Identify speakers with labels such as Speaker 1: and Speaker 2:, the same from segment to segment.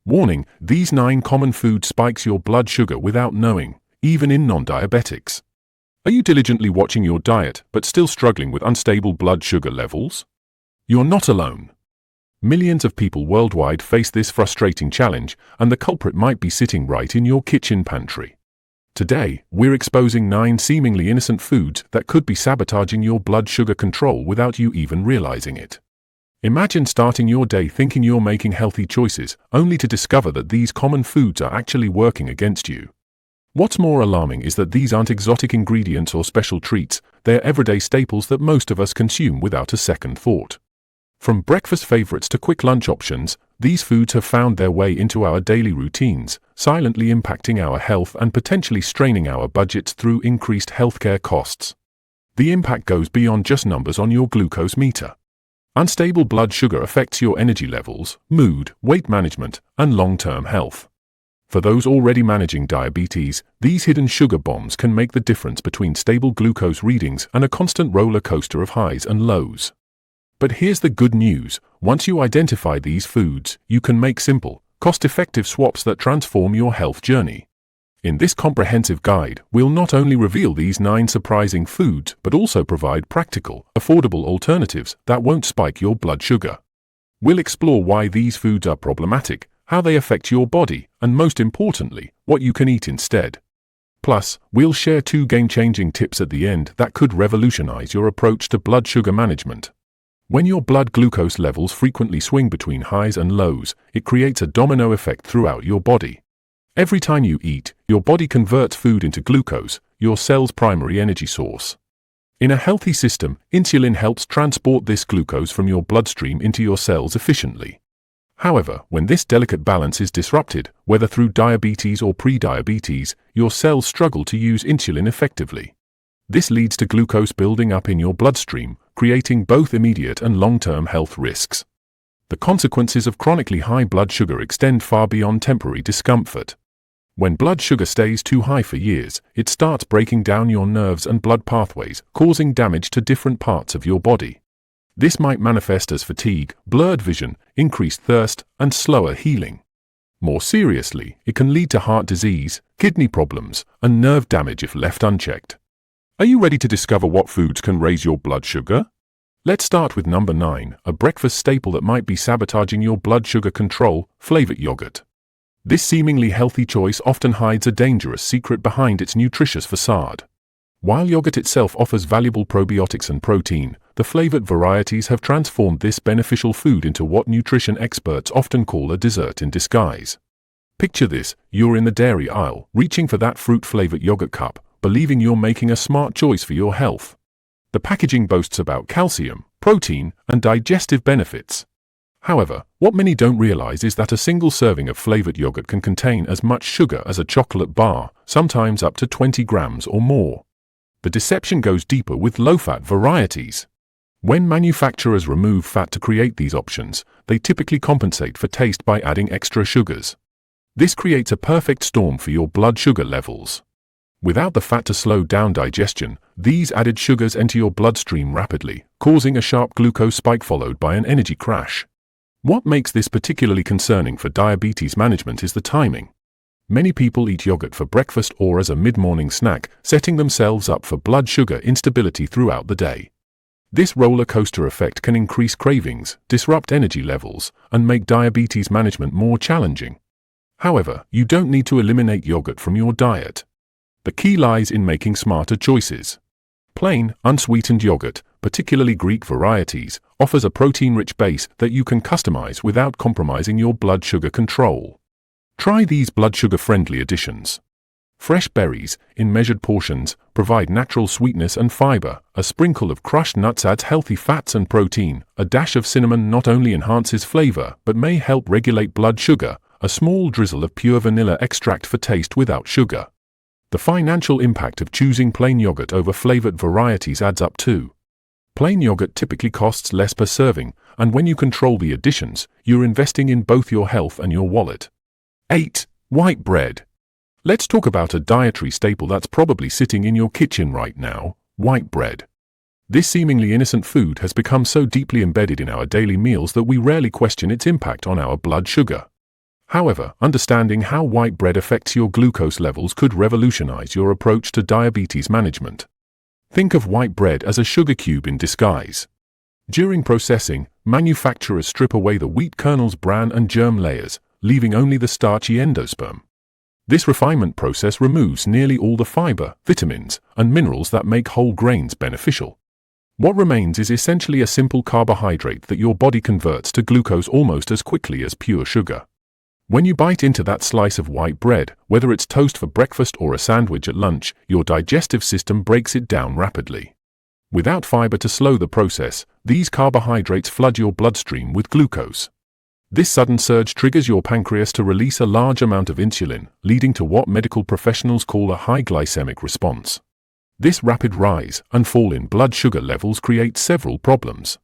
Speaker 1: Warning: these 9 common food spikes your blood sugar without knowing, even in non-diabetics. Are you diligently watching your diet but still struggling with unstable blood sugar levels? You're not alone. Millions of people worldwide face this frustrating challenge, and the culprit might be sitting right in your kitchen pantry. Today, we're exposing 9 seemingly innocent foods that could be sabotaging your blood sugar control without you even realizing it. Imagine starting your day thinking you're making healthy choices, only to discover that these common foods are actually working against you. What's more alarming is that these aren't exotic ingredients or special treats, they're everyday staples that most of us consume without a second thought. From breakfast favorites to quick lunch options, these foods have found their way into our daily routines, silently impacting our health and potentially straining our budgets through increased healthcare costs. The impact goes beyond just numbers on your glucose meter. Unstable blood sugar affects your energy levels, mood, weight management, and long-term health. For those already managing diabetes, these hidden sugar bombs can make the difference between stable glucose readings and a constant roller coaster of highs and lows. But here's the good news: once you identify these foods, you can make simple, cost-effective swaps that transform your health journey. In this comprehensive guide, we'll not only reveal these 9 surprising foods, but also provide practical, affordable alternatives that won't spike your blood sugar. We'll explore why these foods are problematic, how they affect your body, and most importantly, what you can eat instead. Plus, we'll share 2 game-changing tips at the end that could revolutionize your approach to blood sugar management. When your blood glucose levels frequently swing between highs and lows, it creates a domino effect throughout your body. Every time you eat, your body converts food into glucose, your cell's primary energy source. In a healthy system, insulin helps transport this glucose from your bloodstream into your cells efficiently. However, when this delicate balance is disrupted, whether through diabetes or prediabetes, your cells struggle to use insulin effectively. This leads to glucose building up in your bloodstream, creating both immediate and long-term health risks. The consequences of chronically high blood sugar extend far beyond temporary discomfort. When blood sugar stays too high for years, it starts breaking down your nerves and blood pathways, causing damage to different parts of your body. This might manifest as fatigue, blurred vision, increased thirst, and slower healing. More seriously, it can lead to heart disease, kidney problems, and nerve damage if left unchecked. Are you ready to discover what foods can raise your blood sugar? Let's start with number 9, a breakfast staple that might be sabotaging your blood sugar control: flavored yogurt. This seemingly healthy choice often hides a dangerous secret behind its nutritious facade. While yogurt itself offers valuable probiotics and protein, the flavored varieties have transformed this beneficial food into what nutrition experts often call a dessert in disguise. Picture this: you're in the dairy aisle, reaching for that fruit-flavored yogurt cup, believing you're making a smart choice for your health. The packaging boasts about calcium, protein, and digestive benefits. However, what many don't realize is that a single serving of flavored yogurt can contain as much sugar as a chocolate bar, sometimes up to 20 grams or more. The deception goes deeper with low-fat varieties. When manufacturers remove fat to create these options, they typically compensate for taste by adding extra sugars. This creates a perfect storm for your blood sugar levels. Without the fat to slow down digestion, these added sugars enter your bloodstream rapidly, causing a sharp glucose spike followed by an energy crash. What makes this particularly concerning for diabetes management is the timing. Many people eat yogurt for breakfast or as a mid-morning snack, setting themselves up for blood sugar instability throughout the day. This roller coaster effect can increase cravings, disrupt energy levels, and make diabetes management more challenging. However, you don't need to eliminate yogurt from your diet. The key lies in making smarter choices. Plain, unsweetened yogurt, particularly Greek varieties, offers a protein-rich base that you can customize without compromising your blood sugar control. Try these blood sugar-friendly additions. Fresh berries, in measured portions, provide natural sweetness and fiber. A sprinkle of crushed nuts adds healthy fats and protein. A dash of cinnamon not only enhances flavor, but may help regulate blood sugar. A small drizzle of pure vanilla extract for taste without sugar. The financial impact of choosing plain yogurt over flavored varieties adds up too. Plain yogurt typically costs less per serving, and when you control the additions, you're investing in both your health and your wallet. 8. White bread. Let's talk about a dietary staple that's probably sitting in your kitchen right now: white bread. This seemingly innocent food has become so deeply embedded in our daily meals that we rarely question its impact on our blood sugar. However, understanding how white bread affects your glucose levels could revolutionize your approach to diabetes management. Think of white bread as a sugar cube in disguise. During processing, manufacturers strip away the wheat kernel's bran and germ layers, leaving only the starchy endosperm. This refinement process removes nearly all the fiber, vitamins, and minerals that make whole grains beneficial. What remains is essentially a simple carbohydrate that your body converts to glucose almost as quickly as pure sugar. When you bite into that slice of white bread, whether it's toast for breakfast or a sandwich at lunch, your digestive system breaks it down rapidly. Without fiber to slow the process, these carbohydrates flood your bloodstream with glucose. This sudden surge triggers your pancreas to release a large amount of insulin, leading to what medical professionals call a high glycemic response. This rapid rise and fall in blood sugar levels creates several problems.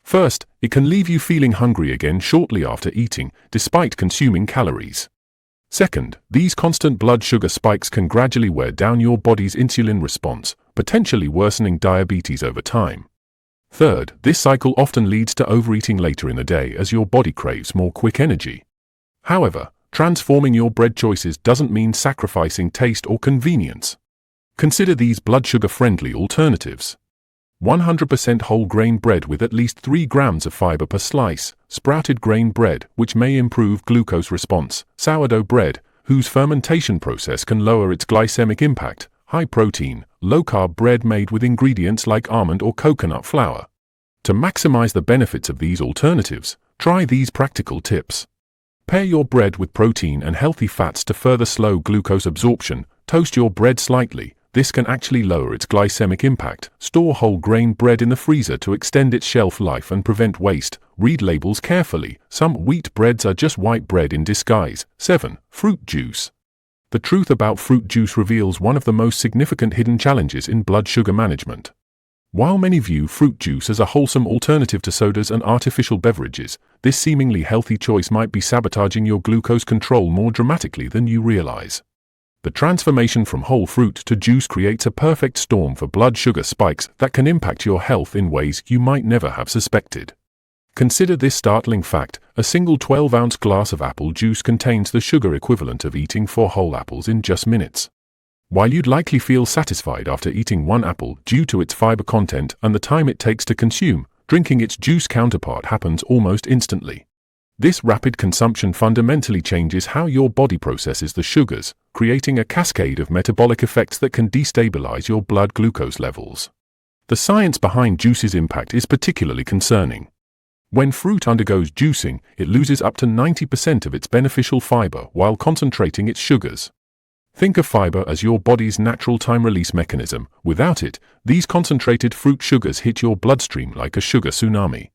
Speaker 1: First, it can leave you feeling hungry again shortly after eating, despite consuming calories. Second, these constant blood sugar spikes can gradually wear down your body's insulin response, potentially worsening diabetes over time. Third, this cycle often leads to overeating later in the day as your body craves more quick energy. However, transforming your bread choices doesn't mean sacrificing taste or convenience. Consider these blood sugar-friendly alternatives. 100% whole grain bread with at least 3 grams of fiber per slice, sprouted grain bread, which may improve glucose response, sourdough bread, whose fermentation process can lower its glycemic impact, high protein, low-carb bread made with ingredients like almond or coconut flour. To maximize the benefits of these alternatives, try these practical tips. Pair your bread with protein and healthy fats to further slow glucose absorption. Toast your bread slightly. This can actually lower its glycemic impact. Store whole grain bread in the freezer to extend its shelf life and prevent waste. Read labels carefully. Some wheat breads are just white bread in disguise. 7. Fruit juice. The truth about fruit juice reveals one of the most significant hidden challenges in blood sugar management. While many view fruit juice as a wholesome alternative to sodas and artificial beverages, this seemingly healthy choice might be sabotaging your glucose control more dramatically than you realize. The transformation from whole fruit to juice creates a perfect storm for blood sugar spikes that can impact your health in ways you might never have suspected. Consider this startling fact: a single 12-ounce glass of apple juice contains the sugar equivalent of eating 4 whole apples in just minutes. While you'd likely feel satisfied after eating 1 apple due to its fiber content and the time it takes to consume, drinking its juice counterpart happens almost instantly. This rapid consumption fundamentally changes how your body processes the sugars, creating a cascade of metabolic effects that can destabilize your blood glucose levels. The science behind juice's impact is particularly concerning. When fruit undergoes juicing, it loses up to 90% of its beneficial fiber while concentrating its sugars. Think of fiber as your body's natural time-release mechanism. Without it, these concentrated fruit sugars hit your bloodstream like a sugar tsunami.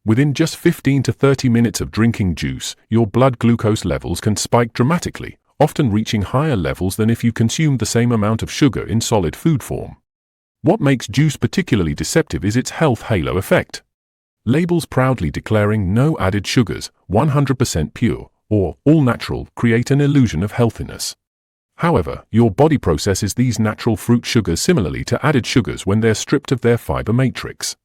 Speaker 1: Within just 15 to 30 minutes of drinking juice, your blood glucose levels can spike dramatically, often reaching higher levels than if you consumed the same amount of sugar in solid food form. What makes juice particularly deceptive is its health halo effect. Labels proudly declaring no added sugars, 100% pure, or all natural create an illusion of healthiness. However, your body processes these natural fruit sugars similarly to added sugars when they're stripped of their fiber matrix.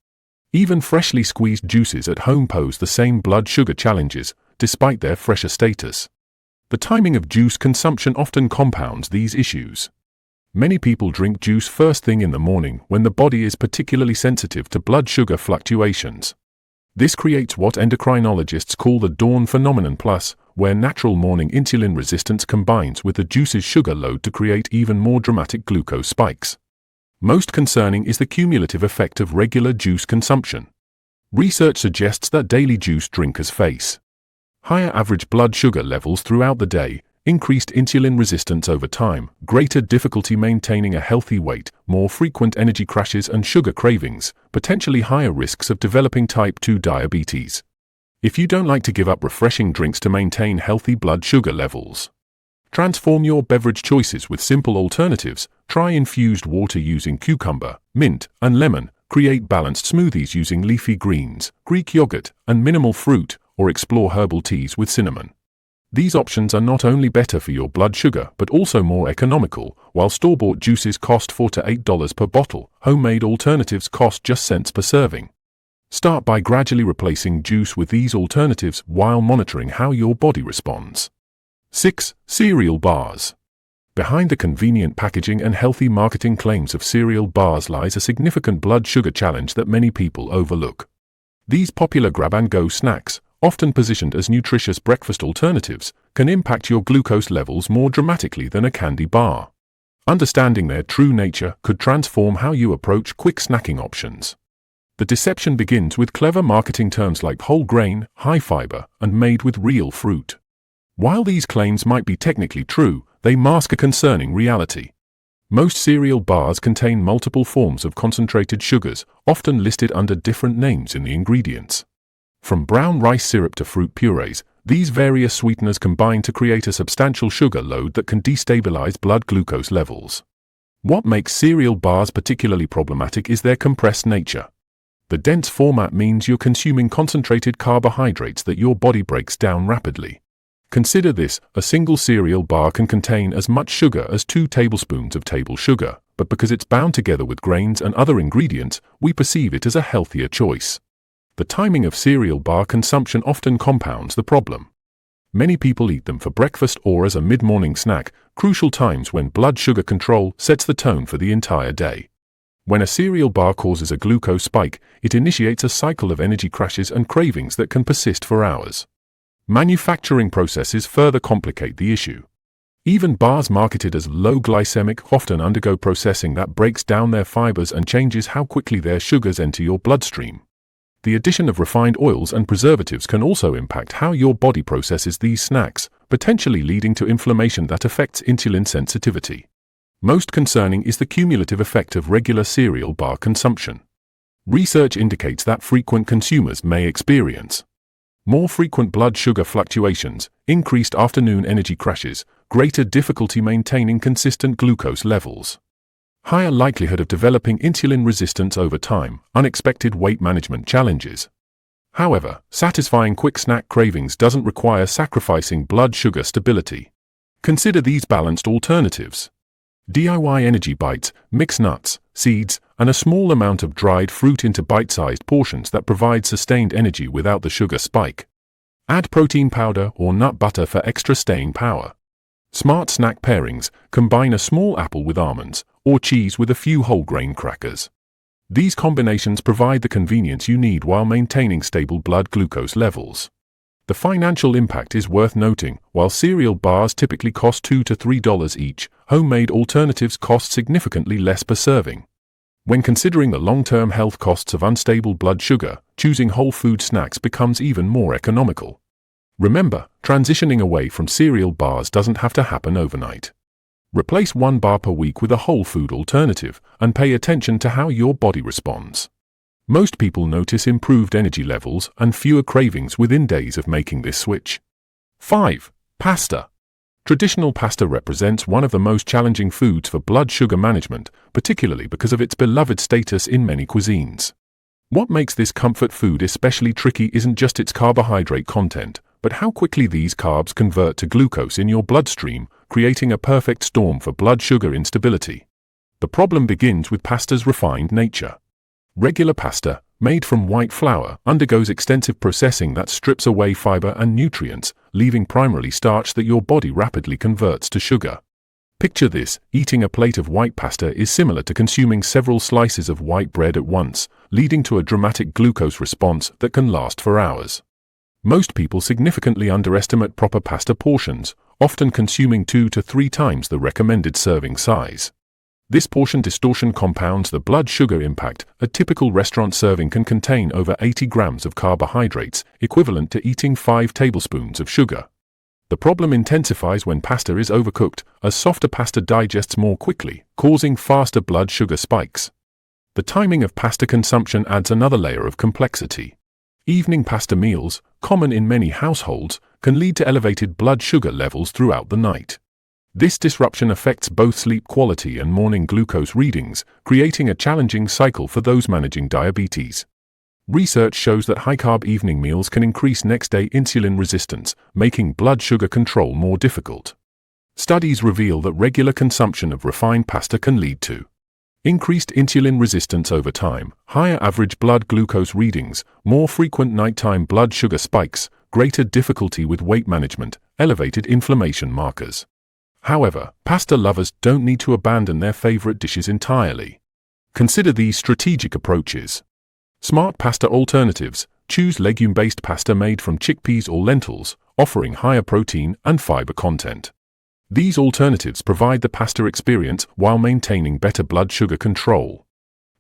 Speaker 1: Even freshly squeezed juices at home pose the same blood sugar challenges, despite their fresher status. The timing of juice consumption often compounds these issues. Many people drink juice first thing in the morning when the body is particularly sensitive to blood sugar fluctuations. This creates what endocrinologists call the dawn phenomenon plus, where natural morning insulin resistance combines with the juice's sugar load to create even more dramatic glucose spikes. Most concerning is the cumulative effect of regular juice consumption. Research suggests that daily juice drinkers face higher average blood sugar levels throughout the day, increased insulin resistance over time, greater difficulty maintaining a healthy weight, more frequent energy crashes and sugar cravings, potentially higher risks of developing type 2 diabetes. If you don't like to give up refreshing drinks to maintain healthy blood sugar levels, transform your beverage choices with simple alternatives. Try infused water using cucumber, mint, and lemon. Create balanced smoothies using leafy greens, Greek yogurt, and minimal fruit, or explore herbal teas with cinnamon. These options are not only better for your blood sugar but also more economical. While store-bought juices cost $4 to $8 per bottle, homemade alternatives cost just cents per serving. Start by gradually replacing juice with these alternatives while monitoring how your body responds. 6. Cereal bars. Behind the convenient packaging and healthy marketing claims of cereal bars lies a significant blood sugar challenge that many people overlook. These popular grab-and-go snacks, often positioned as nutritious breakfast alternatives, can impact your glucose levels more dramatically than a candy bar. Understanding their true nature could transform how you approach quick snacking options. The deception begins with clever marketing terms like whole grain, high fiber, and made with real fruit. While these claims might be technically true, they mask a concerning reality. Most cereal bars contain multiple forms of concentrated sugars, often listed under different names in the ingredients. From brown rice syrup to fruit purees, these various sweeteners combine to create a substantial sugar load that can destabilize blood glucose levels. What makes cereal bars particularly problematic is their compressed nature. The dense format means you're consuming concentrated carbohydrates that your body breaks down rapidly. Consider this: a single cereal bar can contain as much sugar as 2 tablespoons of table sugar, but because it's bound together with grains and other ingredients, we perceive it as a healthier choice. The timing of cereal bar consumption often compounds the problem. Many people eat them for breakfast or as a mid-morning snack, crucial times when blood sugar control sets the tone for the entire day. When a cereal bar causes a glucose spike, it initiates a cycle of energy crashes and cravings that can persist for hours. Manufacturing processes further complicate the issue. Even bars marketed as low glycemic often undergo processing that breaks down their fibers and changes how quickly their sugars enter your bloodstream. The addition of refined oils and preservatives can also impact how your body processes these snacks, potentially leading to inflammation that affects insulin sensitivity. Most concerning is the cumulative effect of regular cereal bar consumption. Research indicates that frequent consumers may experience more frequent blood sugar fluctuations, increased afternoon energy crashes, greater difficulty maintaining consistent glucose levels, higher likelihood of developing insulin resistance over time, unexpected weight management challenges. However, satisfying quick snack cravings doesn't require sacrificing blood sugar stability. Consider these balanced alternatives. DIY energy bites: mix nuts, seeds, and a small amount of dried fruit into bite-sized portions that provide sustained energy without the sugar spike. Add protein powder or nut butter for extra staying power. Smart snack pairings: combine a small apple with almonds, or cheese with a few whole grain crackers. These combinations provide the convenience you need while maintaining stable blood glucose levels. The financial impact is worth noting. While cereal bars typically cost $2 to $3 each, homemade alternatives cost significantly less per serving. When considering the long-term health costs of unstable blood sugar, choosing whole food snacks becomes even more economical. Remember, transitioning away from cereal bars doesn't have to happen overnight. Replace 1 bar per week with a whole food alternative, and pay attention to how your body responds. Most people notice improved energy levels and fewer cravings within days of making this switch. 5. Pasta. Traditional pasta represents one of the most challenging foods for blood sugar management, particularly because of its beloved status in many cuisines. What makes this comfort food especially tricky isn't just its carbohydrate content, but how quickly these carbs convert to glucose in your bloodstream, creating a perfect storm for blood sugar instability. The problem begins with pasta's refined nature. Regular pasta, made from white flour, undergoes extensive processing that strips away fiber and nutrients, leaving primarily starch that your body rapidly converts to sugar. Picture this: eating a plate of white pasta is similar to consuming several slices of white bread at once, leading to a dramatic glucose response that can last for hours. Most people significantly underestimate proper pasta portions, often consuming 2 to 3 times the recommended serving size. This portion distortion compounds the blood sugar impact. A typical restaurant serving can contain over 80 grams of carbohydrates, equivalent to eating 5 tablespoons of sugar. The problem intensifies when pasta is overcooked, as softer pasta digests more quickly, causing faster blood sugar spikes. The timing of pasta consumption adds another layer of complexity. Evening pasta meals, common in many households, can lead to elevated blood sugar levels throughout the night. This disruption affects both sleep quality and morning glucose readings, creating a challenging cycle for those managing diabetes. Research shows that high-carb evening meals can increase next-day insulin resistance, making blood sugar control more difficult. Studies reveal that regular consumption of refined pasta can lead to increased insulin resistance over time, higher average blood glucose readings, more frequent nighttime blood sugar spikes, greater difficulty with weight management, elevated inflammation markers. However, pasta lovers don't need to abandon their favorite dishes entirely. Consider these strategic approaches. Smart pasta alternatives. Choose legume-based pasta made from chickpeas or lentils, offering higher protein and fiber content. These alternatives provide the pasta experience while maintaining better blood sugar control.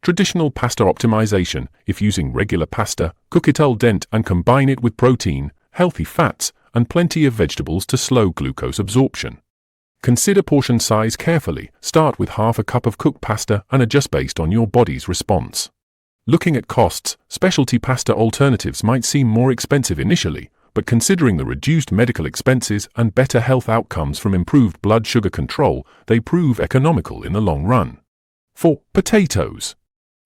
Speaker 1: Traditional pasta optimization. If using regular pasta, cook it al dente and combine it with protein, healthy fats, and plenty of vegetables to slow glucose absorption. Consider portion size carefully. Start with half a cup of cooked pasta and adjust based on your body's response. Looking at costs, specialty pasta alternatives might seem more expensive initially, but considering the reduced medical expenses and better health outcomes from improved blood sugar control, they prove economical in the long run. 4. Potatoes.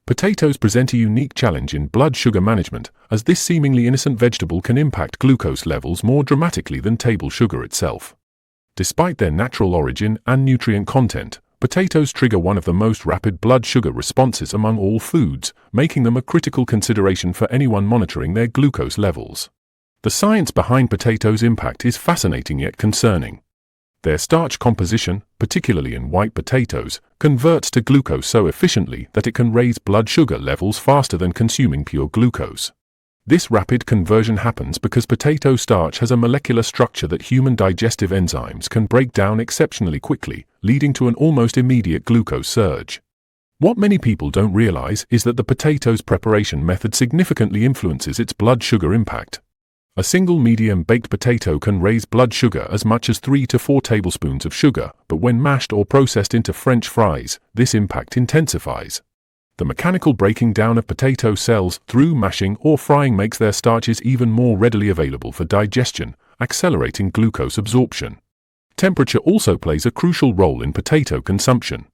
Speaker 1: Potatoes present a unique challenge in blood sugar management, as this seemingly innocent vegetable can impact glucose levels more dramatically than table sugar itself. Despite their natural origin and nutrient content, potatoes trigger one of the most rapid blood sugar responses among all foods, making them a critical consideration for anyone monitoring their glucose levels. The science behind potatoes' impact is fascinating yet concerning. Their starch composition, particularly in white potatoes, converts to glucose so efficiently that it can raise blood sugar levels faster than consuming pure glucose. This rapid conversion happens because potato starch has a molecular structure that human digestive enzymes can break down exceptionally quickly, leading to an almost immediate glucose surge. What many people don't realize is that the potato's preparation method significantly influences its blood sugar impact. A single medium baked potato can raise blood sugar as much as 3 to 4 tablespoons of sugar, but when mashed or processed into French fries, this impact intensifies. The mechanical breaking down of potato cells through mashing or frying makes their starches even more readily available for digestion, accelerating glucose absorption. Temperature also plays a crucial role in potato consumption.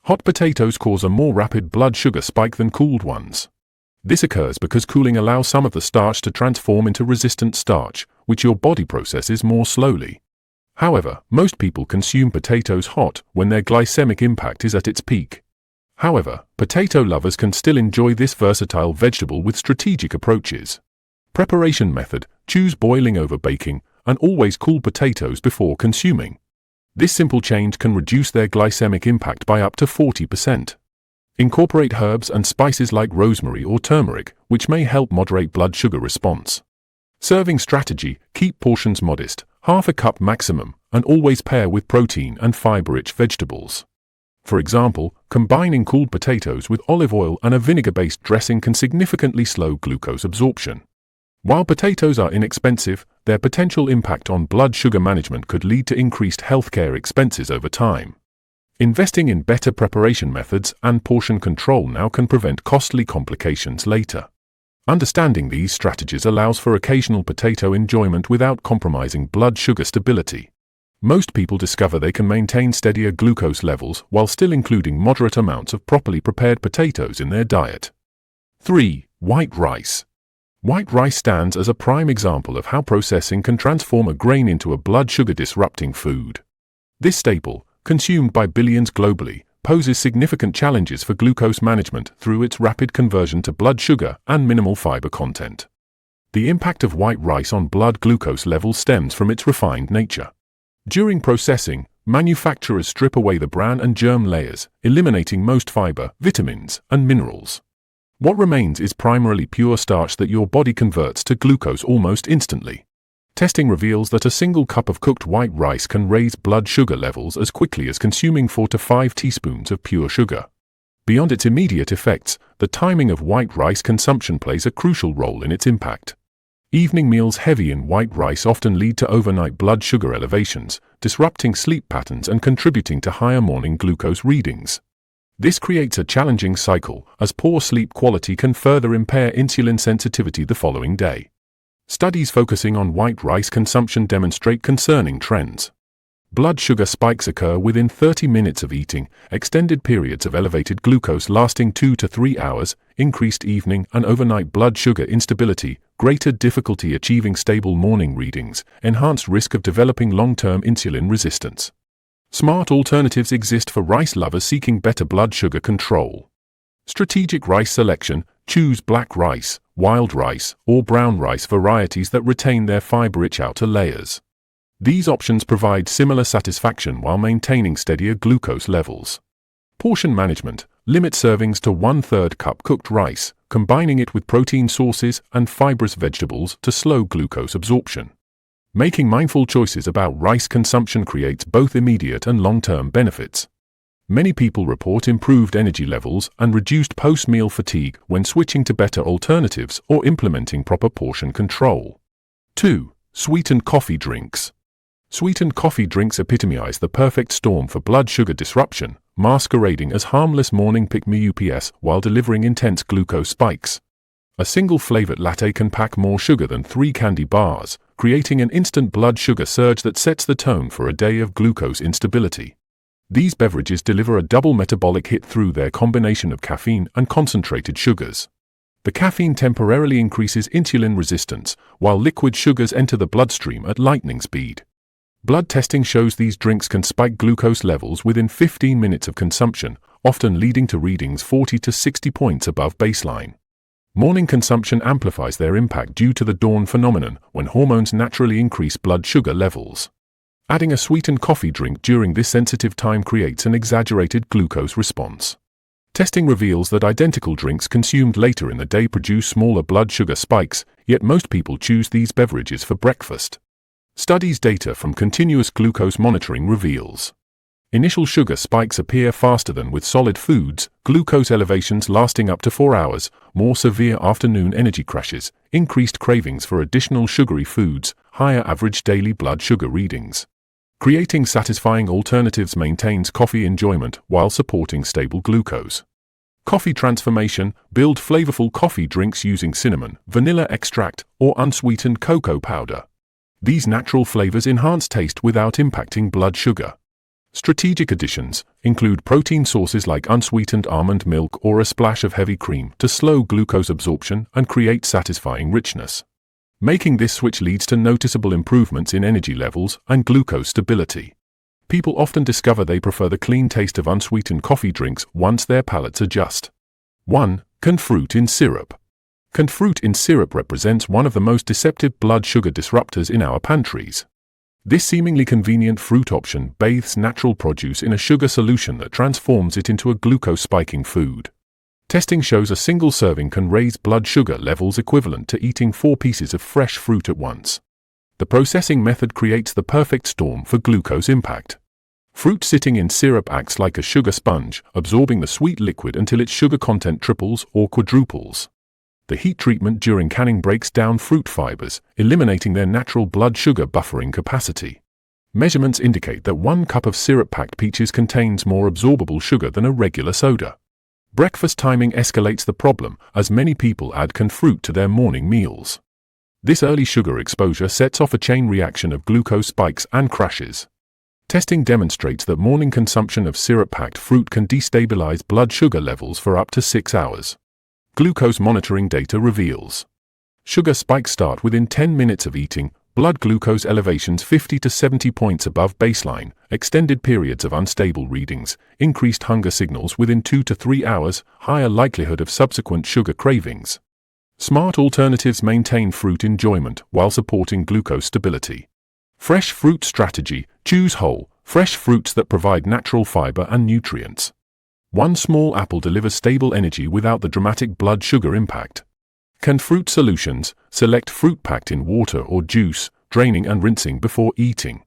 Speaker 1: Hot potatoes cause a more rapid blood sugar spike than cooled ones. This occurs because cooling allows some of the starch to transform into resistant starch, which your body processes more slowly. However, most people consume potatoes hot when their glycemic impact is at its peak. However, potato lovers can still enjoy this versatile vegetable with strategic approaches. Preparation method: choose boiling over baking, and always cool potatoes before consuming. This simple change can reduce their glycemic impact by up to 40%. Incorporate herbs and spices like rosemary or turmeric, which may help moderate blood sugar response. Serving strategy: keep portions modest, half a cup maximum, and always pair with protein and fiber-rich vegetables. For example, combining cooled potatoes with olive oil and a vinegar-based dressing can significantly slow glucose absorption. While potatoes are inexpensive, their potential impact on blood sugar management could lead to increased healthcare expenses over time. Investing in better preparation methods and portion control now can prevent costly complications later. Understanding these strategies allows for occasional potato enjoyment without compromising blood sugar stability. Most people discover they can maintain steadier glucose levels while still including moderate amounts of properly prepared potatoes in their diet. 3. White rice. White rice stands as a prime example of how processing can transform a grain into a blood sugar-disrupting food. This staple, consumed by billions globally, poses significant challenges for glucose management through its rapid conversion to blood sugar and minimal fiber content. The impact of white rice on blood glucose levels stems from its refined nature. During processing, manufacturers strip away the bran and germ layers, eliminating most fiber, vitamins, and minerals. What remains is primarily pure starch that your body converts to glucose almost instantly. Testing reveals that a single cup of cooked white rice can raise blood sugar levels as quickly as consuming 4 to 5 teaspoons of pure sugar. Beyond its immediate effects, the timing of white rice consumption plays a crucial role in its impact. Evening meals heavy in white rice often lead to overnight blood sugar elevations, disrupting sleep patterns and contributing to higher morning glucose readings. This creates a challenging cycle, as poor sleep quality can further impair insulin sensitivity the following day. Studies focusing on white rice consumption demonstrate concerning trends. Blood sugar spikes occur within 30 minutes of eating, extended periods of elevated glucose lasting 2 to 3 hours, increased evening and overnight blood sugar instability, greater difficulty achieving stable morning readings, enhanced risk of developing long-term insulin resistance. Smart alternatives exist for rice lovers seeking better blood sugar control. Strategic rice selection: Choose black rice, wild rice, or brown rice varieties that retain their fiber-rich outer layers. These options provide similar satisfaction while maintaining steadier glucose levels. Portion management. Limit servings to 1/3 cup cooked rice, combining it with protein sources and fibrous vegetables to slow glucose absorption. Making mindful choices about rice consumption creates both immediate and long-term benefits. Many people report improved energy levels and reduced post-meal fatigue when switching to better alternatives or implementing proper portion control. 2. Sweetened coffee drinks. Sweetened coffee drinks epitomize the perfect storm for blood sugar disruption, masquerading as harmless morning pick-me-ups while delivering intense glucose spikes. A single flavored latte can pack more sugar than 3 candy bars, creating an instant blood sugar surge that sets the tone for a day of glucose instability. These beverages deliver a double metabolic hit through their combination of caffeine and concentrated sugars. The caffeine temporarily increases insulin resistance, while liquid sugars enter the bloodstream at lightning speed. Blood testing shows these drinks can spike glucose levels within 15 minutes of consumption, often leading to readings 40 to 60 points above baseline. Morning consumption amplifies their impact due to the dawn phenomenon, when hormones naturally increase blood sugar levels. Adding a sweetened coffee drink during this sensitive time creates an exaggerated glucose response. Testing reveals that identical drinks consumed later in the day produce smaller blood sugar spikes, yet most people choose these beverages for breakfast. Studies data from continuous glucose monitoring reveals initial sugar spikes appear faster than with solid foods, glucose elevations lasting up to 4 hours, more severe afternoon energy crashes, increased cravings for additional sugary foods, higher average daily blood sugar readings. Creating satisfying alternatives maintains coffee enjoyment while supporting stable glucose. Coffee transformation. Build flavorful coffee drinks using cinnamon, vanilla extract, or unsweetened cocoa powder. These natural flavors enhance taste without impacting blood sugar. Strategic additions include protein sources like unsweetened almond milk or a splash of heavy cream to slow glucose absorption and create satisfying richness. Making this switch leads to noticeable improvements in energy levels and glucose stability. People often discover they prefer the clean taste of unsweetened coffee drinks once their palates adjust. 1. Canned fruit in syrup. Canned fruit in syrup represents one of the most deceptive blood sugar disruptors in our pantries. This seemingly convenient fruit option bathes natural produce in a sugar solution that transforms it into a glucose-spiking food. Testing shows a single serving can raise blood sugar levels equivalent to eating 4 pieces of fresh fruit at once. The processing method creates the perfect storm for glucose impact. Fruit sitting in syrup acts like a sugar sponge, absorbing the sweet liquid until its sugar content triples or quadruples. The heat treatment during canning breaks down fruit fibers, eliminating their natural blood sugar buffering capacity. Measurements indicate that 1 cup of syrup-packed peaches contains more absorbable sugar than a regular soda. Breakfast timing escalates the problem, as many people add canned fruit to their morning meals. This early sugar exposure sets off a chain reaction of glucose spikes and crashes. Testing demonstrates that morning consumption of syrup-packed fruit can destabilize blood sugar levels for up to 6 hours. Glucose monitoring data reveals sugar spikes start within 10 minutes of eating, blood glucose elevations 50 to 70 points above baseline, extended periods of unstable readings, increased hunger signals within 2 to 3 hours, higher likelihood of subsequent sugar cravings. Smart alternatives maintain fruit enjoyment while supporting glucose stability. Fresh fruit strategy. Choose whole, fresh fruits that provide natural fiber and nutrients. 1 small apple delivers stable energy without the dramatic blood sugar impact. Canned fruit solutions. Select fruit packed in water or juice, draining and rinsing before eating.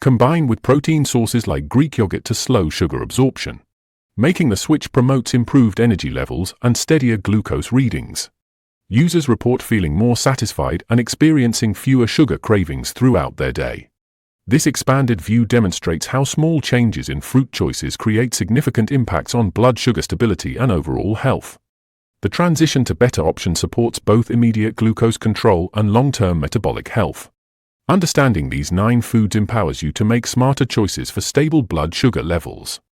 Speaker 1: Combine with protein sources like Greek yogurt to slow sugar absorption. Making the switch promotes improved energy levels and steadier glucose readings. Users report feeling more satisfied and experiencing fewer sugar cravings throughout their day. This expanded view demonstrates how small changes in fruit choices create significant impacts on blood sugar stability and overall health. The transition to better options supports both immediate glucose control and long-term metabolic health. Understanding these 9 foods empowers you to make smarter choices for stable blood sugar levels.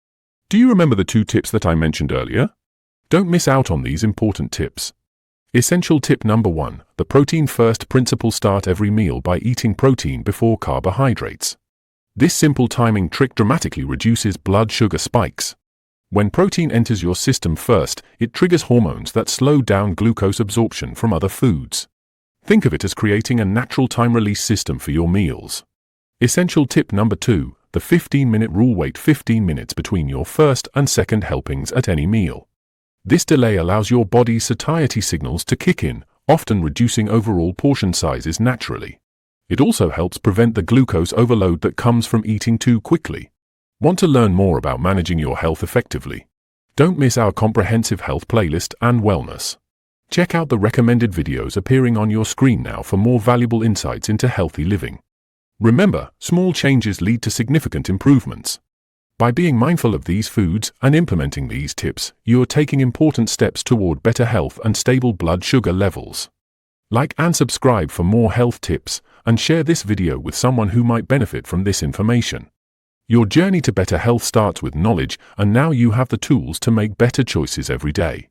Speaker 1: Do you remember the 2 tips that I mentioned earlier? Don't miss out on these important tips. Essential tip number 1, the protein first principle. Start every meal by eating protein before carbohydrates. This simple timing trick dramatically reduces blood sugar spikes. When protein enters your system first, it triggers hormones that slow down glucose absorption from other foods. Think of it as creating a natural time-release system for your meals. Essential tip number 2, the 15-minute rule. Wait 15 minutes between your first and second helpings at any meal. This delay allows your body's satiety signals to kick in, often reducing overall portion sizes naturally. It also helps prevent the glucose overload that comes from eating too quickly. Want to learn more about managing your health effectively? Don't miss our comprehensive health playlist and wellness. Check out the recommended videos appearing on your screen now for more valuable insights into healthy living. Remember, small changes lead to significant improvements. By being mindful of these foods and implementing these tips, you are taking important steps toward better health and stable blood sugar levels. Like and subscribe for more health tips, and share this video with someone who might benefit from this information. Your journey to better health starts with knowledge, and now you have the tools to make better choices every day.